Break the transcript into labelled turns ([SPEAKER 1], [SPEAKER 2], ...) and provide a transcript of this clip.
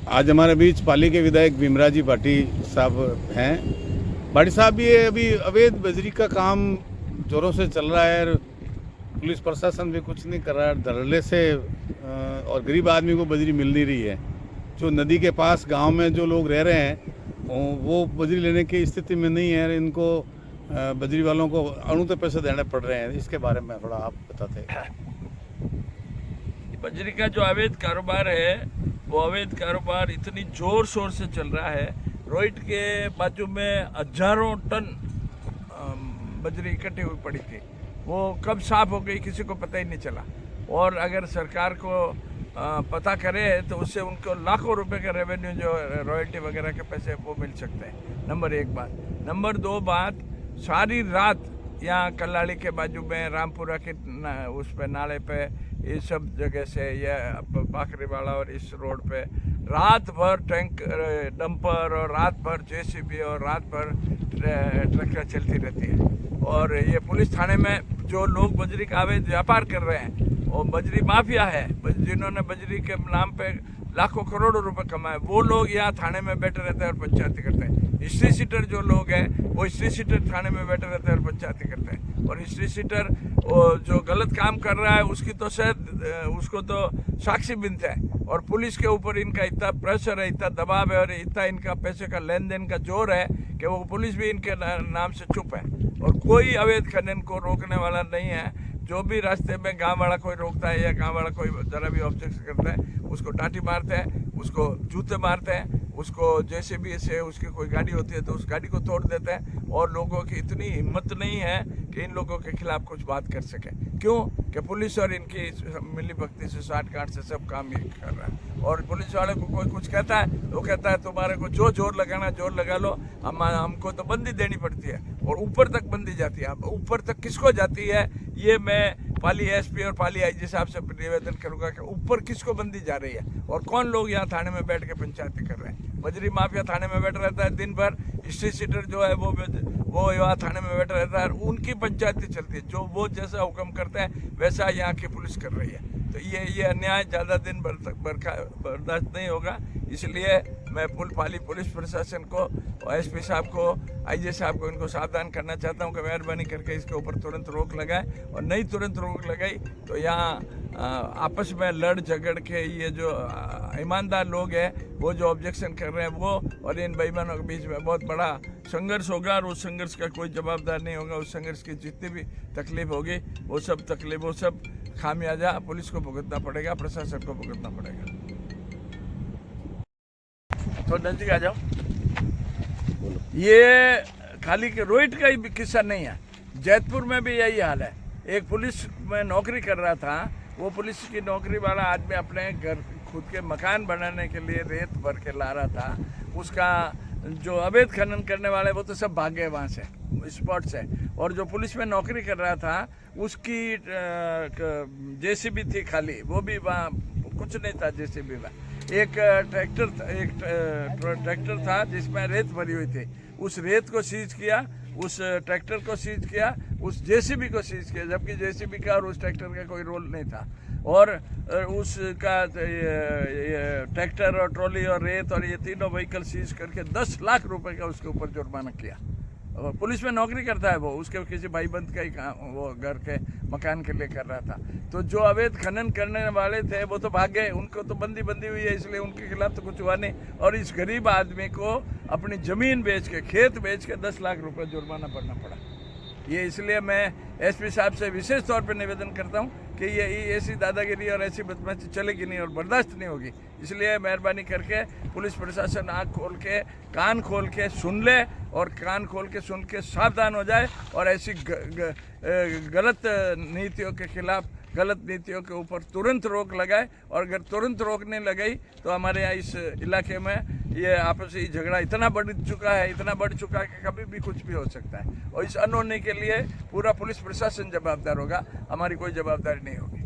[SPEAKER 1] आज हमारे बीच पाली के विधायक भीमराजी भाटी साहब हैं। भाटी साहब, ये अभी अवैध बजरी का काम जोरों से चल रहा है और पुलिस प्रशासन भी कुछ नहीं कर रहा है धड़ल्ले से, और गरीब आदमी को बजरी मिल नहीं रही है। जो नदी के पास गांव में जो लोग रह रहे हैं वो बजरी लेने की स्थिति में नहीं है। इनको बजरी वालों को अणुते पैसे देने पड़ रहे हैं। इसके बारे में थोड़ा आप बताते हैं।
[SPEAKER 2] बजरी का जो अवैध कारोबार है वो अवैध कारोबार इतनी जोर शोर से चल रहा है। रोहित के बाजू में हजारों टन बजरी इकट्ठी हुई पड़ी थी, वो कब साफ हो गई किसी को पता ही नहीं चला। और अगर सरकार को पता करे तो उससे उनको लाखों रुपए का रेवेन्यू जो रॉयल्टी वगैरह के पैसे वो मिल सकते हैं। नंबर एक बात। नंबर दो बात, सारी रात यहाँ कल्लाड़ी के बाजू में रामपुरा के उस पे नाले पे ये सब जगह से ये बाखरी वाला और इस रोड पे रात भर टैंक डंपर और रात भर जेसीबी और रात भर ट्रैक्टर चलती रहती है। और ये पुलिस थाने में जो लोग बजरी का अवैध व्यापार कर रहे हैं वो बजरी माफिया है, जिन्होंने बजरी के नाम पे लाखों करोड़ों रुपए कमाए, वो लोग यहाँ थाने में बैठे रहते हैं और पंचायती करते हैं। हिस्ट्री सीटर जो लोग हैं वो हिस्ट्री सीटर थाने में बैठे रहते हैं और पंचायती करते हैं। और हिस्ट्री सीटर जो गलत काम कर रहा है उसकी तो शायद उसको तो साक्षी बनते हैं। और पुलिस के ऊपर इनका इतना प्रेशर है, इतना दबाव है और इतना इनका पैसे का लेन देन का जोर है कि वो पुलिस भी इनके नाम से चुप है। और कोई अवैध खनन को रोकने वाला नहीं है। जो भी रास्ते में गांव वाला कोई रोकता है या गांव वाला कोई जरा भी ऑब्जेक्शन करता है उसको डांटी मारते हैं, उसको जूते मारते हैं, उसको जेसीबी से उसकी कोई गाड़ी होती है तो उस गाड़ी को तोड़ देते हैं। और लोगों की इतनी हिम्मत नहीं है कि इन लोगों के खिलाफ कुछ बात कर सके। क्यों कि पुलिस और इनकी मिली भक्ति से साठ गांठ से सब काम ये कर रहा है। और पुलिस वाले को कोई कुछ कहता है तो कहता है तुम्हारे को जो जोर लगाना जोर लगा लो, हमको तो बंदी देनी पड़ती है। और ऊपर तक बंदी जाती है। अब ऊपर तक किसको जाती है ये मैं पाली एसपी और पाली आईजी साहब से निवेदन करूंगा कि ऊपर किसको बंदी जा रही है और कौन लोग यहाँ थाने में बैठ के पंचायती कर रहे हैं। बजरी माफिया थाने में बैठा रहता है दिन भर, हिस्ट्री सीटर जो है वो यहाँ थाने में बैठा रहता है, उनकी पंचायती चलती है। जो वो जैसा हुक्म करते हैं वैसा यहाँ की पुलिस कर रही है। तो ये अन्याय ज़्यादा दिन भर तक बर्दाश्त नहीं होगा। इसलिए मैं पाली पुलिस प्रशासन को और एसपी साहब को, आईजी साहब को इनको सावधान करना चाहता हूँ कि मेहरबानी करके इसके ऊपर तुरंत रोक लगाए। और नहीं तुरंत रोक लगाई तो यहाँ आपस में लड़ झगड़ के ये जो ईमानदार लोग हैं वो जो ऑब्जेक्शन कर रहे हैं वो और इन बेईमानों के बीच में बहुत बड़ा संघर्ष होगा। और उस संघर्ष का कोई जवाबदार नहीं होगा। उस संघर्ष की जितनी भी तकलीफ होगी वो सब खामियाजा पुलिस को भुगतना पड़ेगा, प्रशासन को भुगतना पड़ेगा। तो नजदीक आ जाओ। ये खाली के रोहित का ही किस्सा नहीं है, जैतपुर में भी यही हाल है। एक पुलिस में नौकरी कर रहा था, वो पुलिस की नौकरी वाला आदमी अपने घर खुद के मकान बनाने के लिए रेत भर के ला रहा था। उसका जो अवैध खनन करने वाले वो तो सब भागे वहाँ से स्पॉट से। और जो पुलिस में नौकरी कर रहा था उसकी जेसीबी थी खाली, वो भी वहाँ कुछ नहीं था जेसीबी में। एक ट्रैक्टर था जिसमें रेत भरी हुई थी, उस रेत को सीज किया, उस ट्रैक्टर को सीज किया, उस जेसीबी को सीज किया, जबकि जेसीबी का और उस ट्रैक्टर का कोई रोल नहीं था। और उसका ट्रैक्टर और ट्रॉली और रेत और ये तीनों व्हीकल सीज करके 10 लाख रुपए का उसके ऊपर जुर्माना किया। और पुलिस में नौकरी करता है वो, उसके किसी भाईबंद का ही काम वो घर के मकान के लिए कर रहा था। तो जो अवैध खनन करने वाले थे वो तो भाग गए, उनको तो बंदी हुई है, इसलिए उनके खिलाफ तो कुछ हुआ नहीं। और इस गरीब आदमी को अपनी ज़मीन बेच के, खेत बेच के 10 लाख रुपए जुर्माना भरना पड़ा। ये इसलिए मैं एसपी साहब से विशेष तौर पे निवेदन करता हूँ कि ये ऐसी दादागिरी और ऐसी बदमाशी चलेगी नहीं और बर्दाश्त नहीं होगी। इसलिए मेहरबानी करके पुलिस प्रशासन आँख खोल के कान खोल के सुन ले और कान खोल के सुन के सावधान हो जाए और ऐसी गलत नीतियों के खिलाफ, गलत नीतियों के ऊपर तुरंत रोक लगाए। और अगर तुरंत रोकने लगाई तो हमारे यहाँ इस इलाके में ये आपसी झगड़ा इतना बढ़ चुका है कि कभी भी कुछ भी हो सकता है। और इस अनहोनी के लिए पूरा पुलिस प्रशासन जवाबदार होगा, हमारी कोई जवाबदारी नहीं होगी।